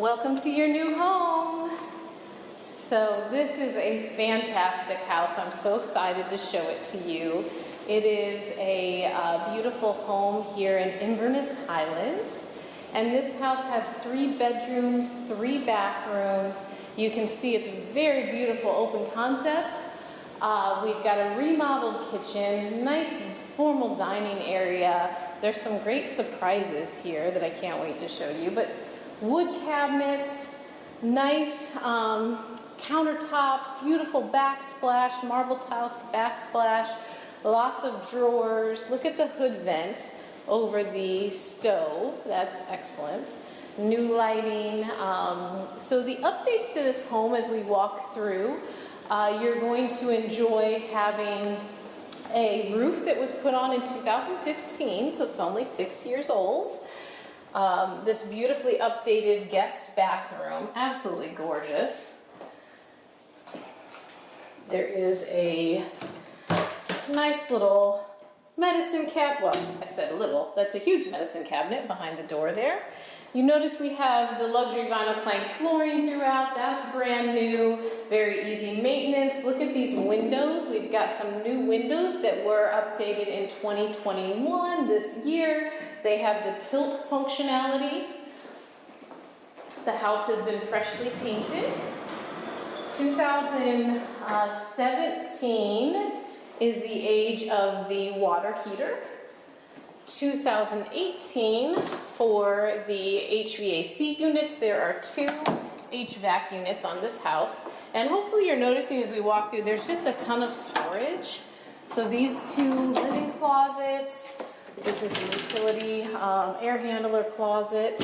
Welcome to your new home. So this is a fantastic house. I'm so excited to show it to you. It is a beautiful home here in Inverness Highlands. And this house has 3 bedrooms, 3 bathrooms. You can see it's a very beautiful open concept. We've got a remodeled kitchen, nice formal dining area. There's some great surprises here that I can't wait to show you. But wood cabinets, nice countertops, beautiful backsplash, marble tiles backsplash, lots of drawers. Look at the hood vent over the stove. That's excellent. New lighting. So the updates to this home as we walk through, you're going to enjoy having a roof that was put on in 2015, so it's only 6 years old. This beautifully updated guest bathroom, absolutely gorgeous. There is a nice little medicine cabinet. Well, I said little. That's a huge medicine cabinet behind the door there. You notice we have the luxury vinyl plank flooring throughout. That's brand new, very easy maintenance. Look at these windows. We've got some new windows that were updated in 2021 this year. They have the tilt functionality. The house has been freshly painted. 2017 is the age of the water heater. 2018 for the HVAC units. There are 2 HVAC units on this house. And hopefully you're noticing as we walk through, there's just a ton of storage. So these 2 living closets. This is the utility air handler closet.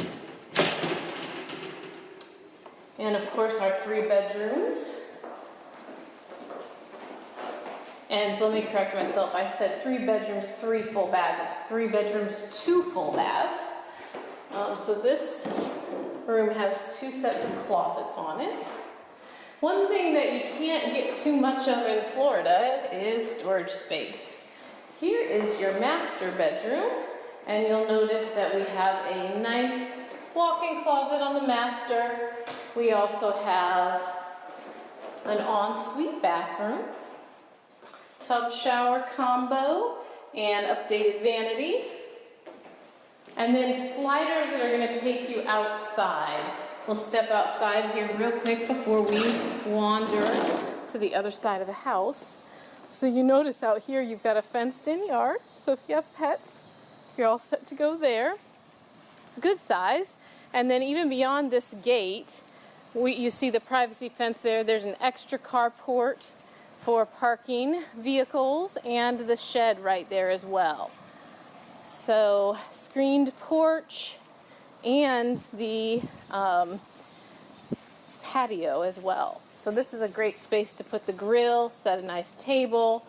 And of course our 3 bedrooms. And let me correct myself, I said 3 bedrooms, 3 full baths. It's 3 bedrooms, 2 full baths. So this room has 2 sets of closets on it. One thing that you can't get too much of in Florida is storage space. Here is your master bedroom, and you'll notice that we have a nice walk-in closet on the master. We also have an ensuite bathroom, tub shower combo, and updated vanity. And then sliders that are going to take you outside. We'll step outside here real quick before we wander to the other side of the house. So you notice out here you've got a fenced-in yard. So if you have pets, you're all set to go there. It's a good size. And then even beyond this gate, you see the privacy fence there. There's an extra carport for parking vehicles and the shed right there as well. So screened porch and the patio as well. So this is a great space to put the grill, set a nice table,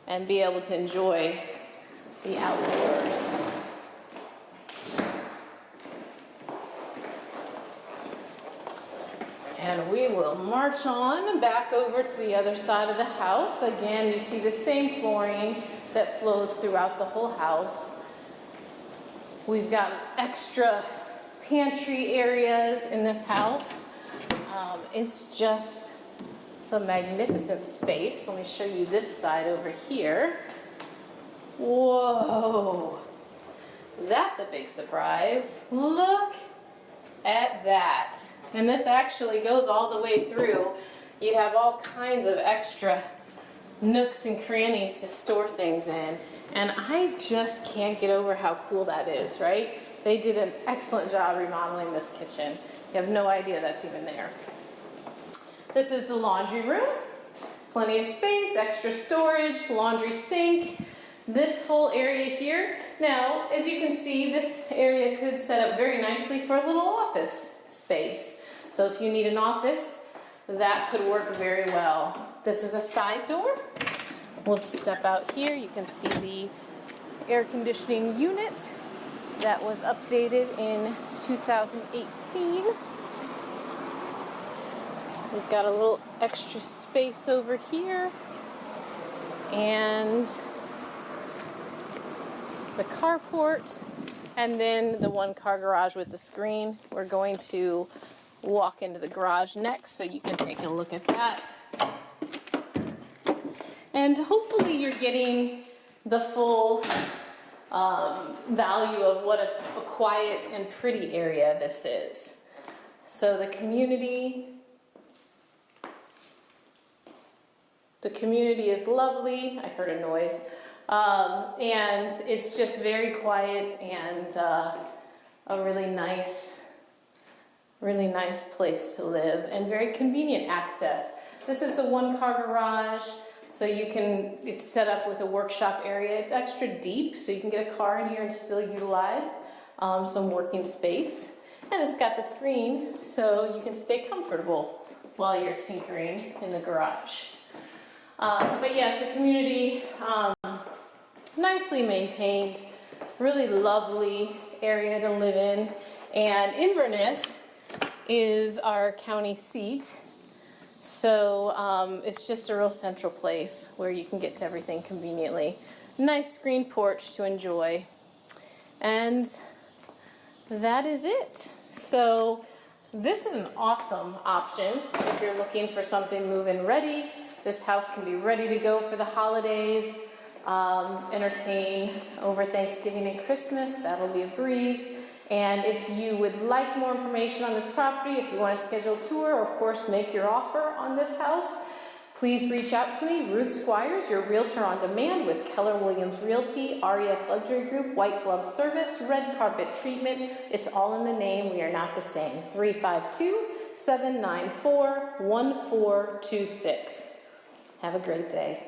and be able to enjoy the outdoors. And we will march on back over to the other side of the house. Again, you see the same flooring that flows throughout the whole house. We've got extra pantry areas in this house. It's just some magnificent space. Let me show you this side over here. Whoa, that's a big surprise. Look at that. And this actually goes all the way through. You have all kinds of extra nooks and crannies to store things in. And I just can't get over how cool that is, right? They did an excellent job remodeling this kitchen. You have no idea that's even there. This is the laundry room. Plenty of space, extra storage, laundry sink. This whole area here. Now, as you can see, this area could set up very nicely for a little office space. So if you need an office, that could work very well. This is a side door. We'll step out here. You can see the air conditioning unit that was updated in 2018. We've got a little extra space over here. And the carport, and then the 1-car garage with the screen. We're going to walk into the garage next so you can take a look at that. And hopefully you're getting the full value of what a quiet and pretty area this is. So the community is lovely. I heard a noise. And it's just very quiet and a really nice place to live and very convenient access. This is the one-car garage, so it's set up with a workshop area. It's extra deep, so you can get a car in here and still utilize some working space. And it's got the screen, so you can stay comfortable while you're tinkering in the garage. But yes, the community, nicely maintained, really lovely area to live in. And Inverness is our county seat. So it's just a real central place where you can get to everything conveniently. Nice screen porch to enjoy. And that is it. So this is an awesome option if you're looking for something move-in ready. This house can be ready to go for the holidays, entertain over Thanksgiving and Christmas. That'll be a breeze. And if you would like more information on this property, if you want to schedule a tour, or of course make your offer on this house, please reach out to me, Ruth Squires, your realtor on demand with Keller Williams Realty, RES Luxury Group, white glove service, red carpet treatment. It's all in the name. We are not the same. 352-794-1426. Have a great day.